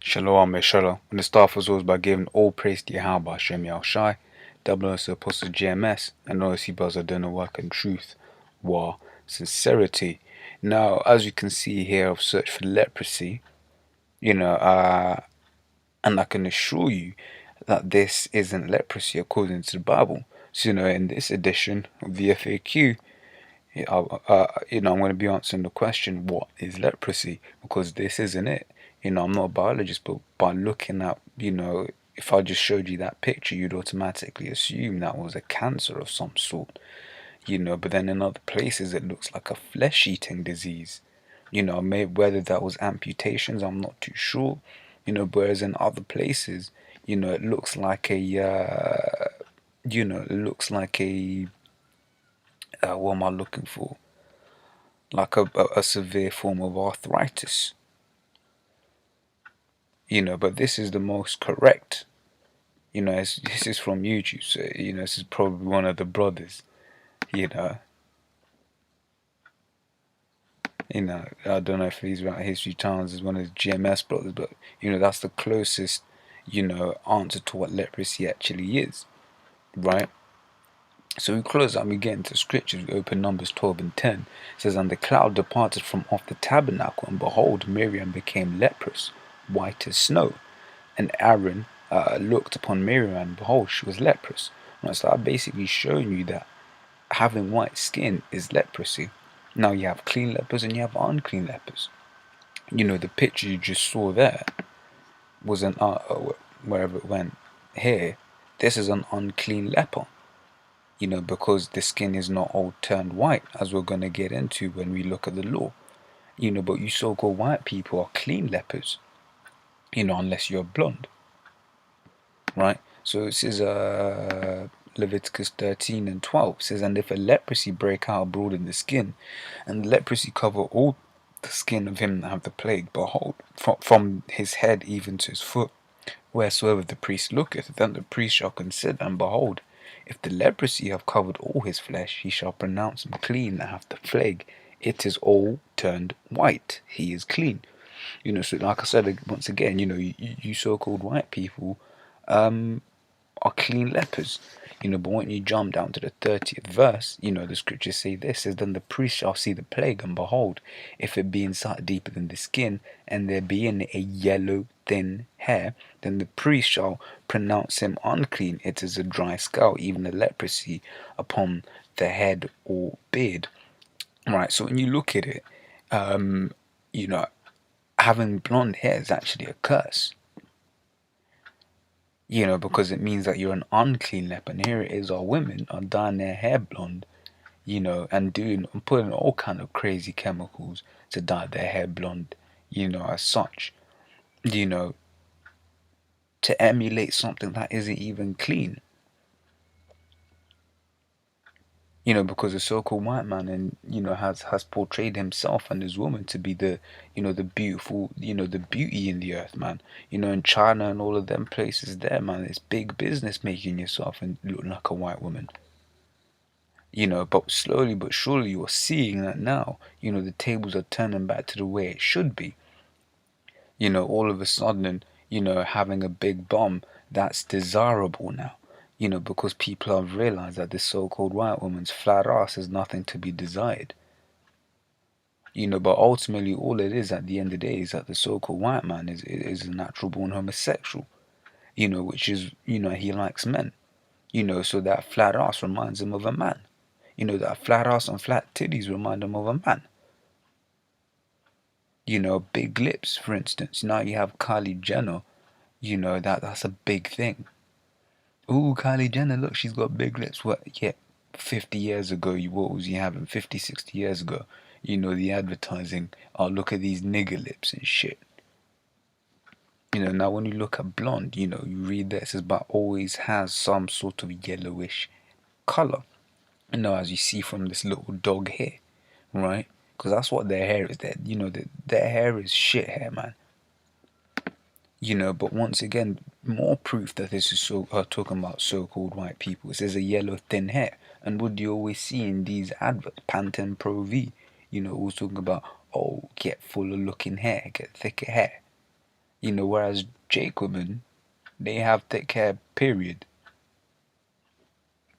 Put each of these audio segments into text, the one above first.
Shalom, Shalom. And the start was always by giving all praise to Yahweh Hashem Shai, double honors to Apostle GMS, and honors he buzz done work and truth, war, sincerity. Now, as you can see here, I've searched for leprosy, you know, and I can assure you that this isn't leprosy according to the Bible. So, in this edition of the FAQ, I'm going to be answering the question, what is leprosy? Because this isn't it. I'm not a biologist, but by looking at, if I just showed you that picture, you'd automatically assume that was a cancer of some sort. But then in other places it looks like a flesh-eating disease. Maybe whether that was amputations, I'm not too sure. Whereas in other places, it looks like what am I looking for? Like a severe form of arthritis. But this is the most correct. This is from YouTube, so this is probably one of the brothers. You know, I don't know if he's right. History Channels is one of the GMS brothers, but that's the closest answer to what leprosy actually is, right? So we close out and we get into scriptures. We open Numbers 12 and 10. It says, "And the cloud departed from off the tabernacle, and behold, Miriam became leprous, white as snow. And Aaron looked upon Miriam, and behold, she was leprous." Right, so I'm basically showing you that having white skin is leprosy. Now you have clean lepers and you have unclean lepers. The picture you just saw there was wherever it went here. This is an unclean leper. Because the skin is not all turned white, as we're going to get into when we look at the law. But you so-called white people are clean lepers, unless you're blonde, right? So this is Leviticus 13 and 12. It says, "And if a leprosy break out abroad in the skin, and the leprosy cover all the skin of him that have the plague, behold, from his head even to his foot, wheresoever the priest looketh, then the priest shall consider, and behold, if the leprosy have covered all his flesh, he shall pronounce him clean that hath the plague. It is all turned white. He is clean." So like I said once again, you so-called white people are clean lepers. But when you jump down to the 30th verse, the scriptures say this, says, "Then the priest shall see the plague, and behold, if it be inside deeper than the skin, and there be in it a yellow thin hair, then the priest shall pronounce him unclean. It is a dry scale, even a leprosy upon the head or beard." Right, so when you look at it, having blonde hair is actually a curse. Because it means that you're an unclean leper. And here it is, our women are dyeing their hair blonde, and putting all kind of crazy chemicals to dye their hair blonde, as such, to emulate something that isn't even clean. Because the so-called white man has portrayed himself and his woman to be the beautiful, the beauty in the earth, man. In China and all of them places there, man, it's big business making yourself and look like a white woman. But slowly but surely you're seeing that now. The tables are turning back to the way it should be. All of a sudden, having a big bum, that's desirable now. Because people have realized that this so-called white woman's flat ass is nothing to be desired. But ultimately all it is at the end of the day is that the so-called white man is a natural born homosexual, which is, he likes men, so that flat ass reminds him of a man. That flat ass and flat titties remind him of a man. Big lips, for instance. Now you have Kylie Jenner, that's a big thing. Ooh, Kylie Jenner, look, she's got big lips. What? Yeah, 50 years ago, what was you having? 50, 60 years ago, the advertising, oh, look at these nigger lips and shit. Now when you look at blonde, you read this, but always has some sort of yellowish color. As you see from this little dog here, right? Because that's what their hair is. Their hair is shit hair, man. But once again, more proof that this is talking about so-called white people. It says a yellow thin hair. And what do you always see in these adverts? Pantene Pro V. Always talking about, oh, get fuller looking hair, get thicker hair. Whereas Jake women, they have thick hair, period,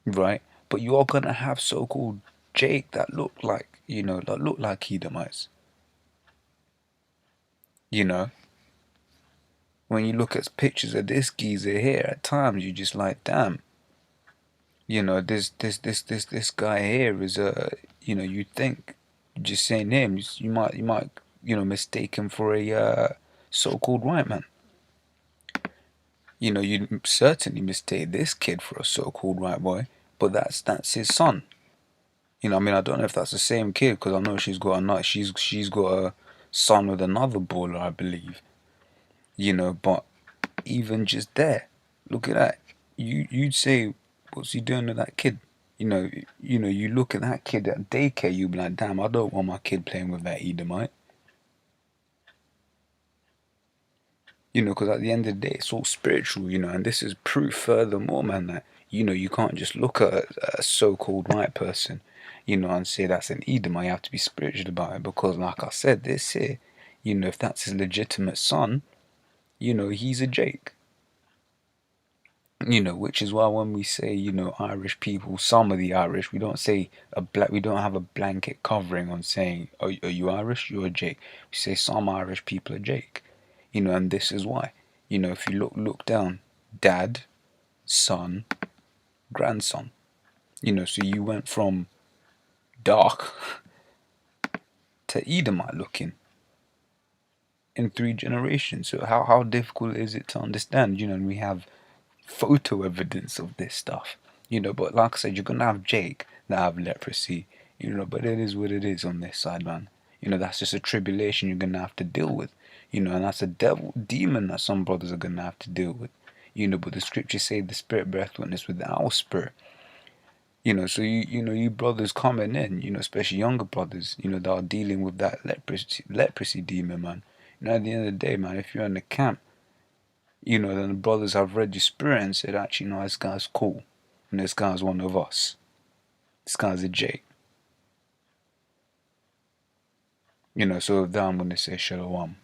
right? But you are gonna have so-called Jake that look like, that look like Edomites. You know, when you look at pictures of this geezer here, at times you just like, damn, this guy here is you think just saying him, you might mistake him for a so-called white man. You certainly mistake this kid for a so-called white boy, but that's his son. I mean, I don't know if that's the same kid because I know she's got a son with another baller, I believe. But even just there, look at that. You'd say, what's he doing to that kid? You look at that kid at daycare, you be like, damn, I don't want my kid playing with that Edomite. Because at the end of the day, it's all spiritual, and this is proof furthermore, man, that, you can't just look at a so-called white person, and say that's an Edomite. You have to be spiritual about it because, like I said, this here, if that's his legitimate son, he's a Jake. Which is why when we say, Irish people, some of the Irish, we don't have a blanket covering on saying, are you Irish? You're a Jake. We say some Irish people are Jake. And this is why. If you look down, dad, son, grandson. So you went from dark to Edomite looking in 3 generations. So how difficult is it to understand? And we have photo evidence of this stuff. But like I said, you're gonna have Jake that have leprosy. But it is what it is on this side, man. That's just a tribulation you're gonna have to deal with. And that's a demon that some brothers are gonna have to deal with. But the scriptures say the spirit breath witness with our spirit. So you brothers coming in, especially younger brothers, that are dealing with that leprosy demon, man. At the end of the day, man, if you're in the camp, then the brothers have read your spirit and said, actually, no, this guy's cool. And this guy's one of us. This guy's a Jake. So with that, I'm going to say shalom.